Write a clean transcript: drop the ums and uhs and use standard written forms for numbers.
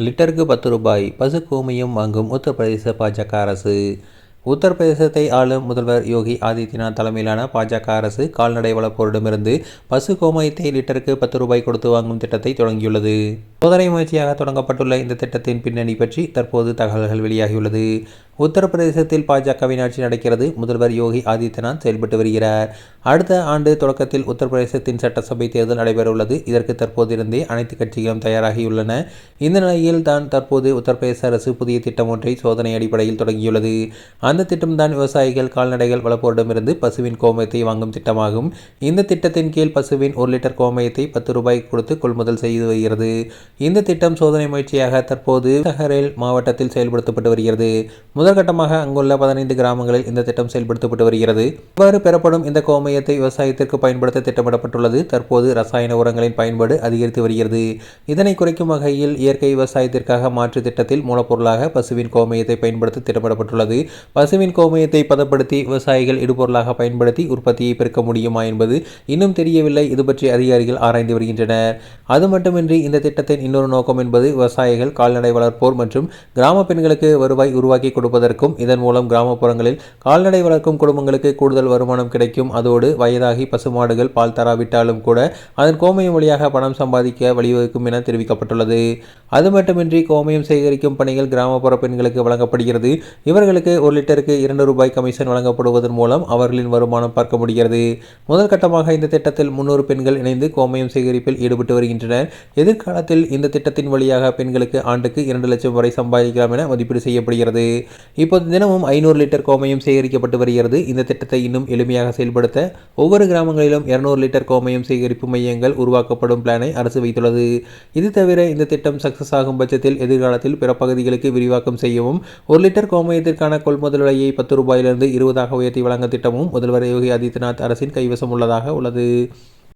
லிட்டருக்கு 10 ரூபாய் பசு கோமியம் வாங்கும் உத்தரப்பிரதேச பாஜக அரசு. உத்தரப்பிரதேசத்தை ஆளும் முதல்வர் யோகி ஆதித்யநாத் தலைமையிலான பாஜக அரசு கால்நடை வளர்ப்போரிடமிருந்து பசு கோமயத்தை லிட்டருக்கு 10 ரூபாய் கொடுத்து வாங்கும் திட்டத்தை தொடங்கியுள்ளது. சோதனை முயற்சியாக தொடங்கப்பட்டுள்ள இந்த திட்டத்தின் பின்னணி பற்றி தற்போது தகவல்கள் வெளியாகியுள்ளது. உத்தரப்பிரதேசத்தில் பாஜகவின் ஆட்சி நடக்கிறது. முதல்வர் யோகி ஆதித்யநாத் செயல்பட்டு வருகிறார். அடுத்த ஆண்டு தொடக்கத்தில் உத்தரப்பிரதேசத்தின் சட்டசபை தேர்தல் நடைபெறவுள்ளது. இதற்கு தற்போதிருந்தே அனைத்து கட்சிகளும் தயாராகியுள்ளன. இந்த நிலையில் தான் தற்போது உத்தரப்பிரதேச அரசு புதிய திட்டம் ஒன்றை சோதனை அடிப்படையில் தொடங்கியுள்ளது. அந்த திட்டம்தான் விவசாயிகள் கால்நடைகள் வளர்ப்போரிடமிருந்து பசுவின் கோமயத்தை வாங்கும் திட்டமாகும். இந்த திட்டத்தின் கீழ் பசுவின் 1 லிட்டர் கோமயத்தை 10 ரூபாய் கொடுத்து கொள்முதல் செய்து வருகிறது. இந்த திட்டம் சோதனை முயற்சியாக தற்போது சஹரேல் மாவட்டத்தில் செயல்படுத்தப்பட்டு வருகிறது. முதற்கட்டமாக அங்குள்ள 15 கிராமங்களில் இந்த திட்டம் செயல்படுத்தப்பட்டு வருகிறது. இவ்வாறு பெறப்படும் இந்த கோமயத்தை விவசாயத்திற்கு பயன்படுத்த திட்டமிடப்பட்டுள்ளது. தற்போது ரசாயன உரங்களின் பயன்பாடு அதிகரித்து வருகிறது. இதனை குறைக்கும் வகையில் இயற்கை விவசாயத்திற்காக மாற்று திட்டத்தில் மூலப்பொருளாக பசுவின் கோமயத்தை பயன்படுத்த திட்டமிடப்பட்டுள்ளது. பசுவின் கோமயத்தை பதப்படுத்தி விவசாயிகள் இடுபொருளாக பயன்படுத்தி உற்பத்தியை பெருக்க முடியுமா என்பது இன்னும் தெரியவில்லை. இது பற்றி அதிகாரிகள் ஆராய்ந்து வருகின்றனர். அது மட்டுமின்றி இந்த திட்டத்தின் இன்னொரு நோக்கம் என்பது விவசாயிகள், கால்நடை வளர்ப்போர் மற்றும் கிராம பெண்களுக்கு வருவாய் உருவாக்கி கொடுப்பதற்கும் இதன் மூலம் கிராமப்புறங்களில் கால்நடை வளர்க்கும் குடும்பங்களுக்கு கூடுதல் வருமானம் கிடைக்கும். அதோடு வயதாகி பசுமாடுகள் பால் தராவிட்டாலும் கூட அதன் கோமயம் வழியாக பணம் சம்பாதிக்க வழிவகுக்கும் என தெரிவிக்கப்பட்டுள்ளது. அது மட்டுமின்றி கோமயம் சேகரிக்கும் பணிகள் கிராமப்புற பெண்களுக்கு வழங்கப்படுகிறது. இவர்களுக்கு 1 லிட்டருக்கு 2 ரூபாய் கமிஷன் வழங்கப்படுவதன் மூலம் அவர்களின் வருமானம் பார்க்க முடிகிறது. முதல் கட்டமாக இந்த திட்டத்தில் 300 பெண்கள் இணைந்து கோமயம் சேகரிப்பில் ஈடுபட்டு வருகின்றனர். எதிர்காலத்தில் இந்த திட்டத்தின் வழியாக பெண்களுக்கு ஆண்டுக்கு 2 லட்சம் வரை சம்பாதிக்கலாம் என மதிப்பீடு செய்யப்படுகிறது. இப்போது தினமும் 500 லிட்டர் கோமயம் சேகரிக்கப்பட்டு வருகிறது. இந்த திட்டத்தை இன்னும் எளிமையாக செயல்படுத்த ஒவ்வொரு கிராமங்களிலும் 200 லிட்டர் கோமயம் சேகரிப்பு மையங்கள் உருவாக்கப்படும் பிளானை அரசு வைத்துள்ளது. இது தவிர இந்த திட்டம் சக்சஸ் ஆகும் பட்சத்தில் எதிர்காலத்தில் பிற பகுதிகளுக்கு விரிவாக்கம் செய்யவும் 1 லிட்டர் கோமயத்திற்கான கொள்முதல் விலையை 10 ரூபாயிலிருந்து 20 உயர்த்தி வழங்க திட்டமும் முதல்வர் யோகி ஆதித்யநாத் அரசின் கைவசம் உள்ளதாக உள்ளது.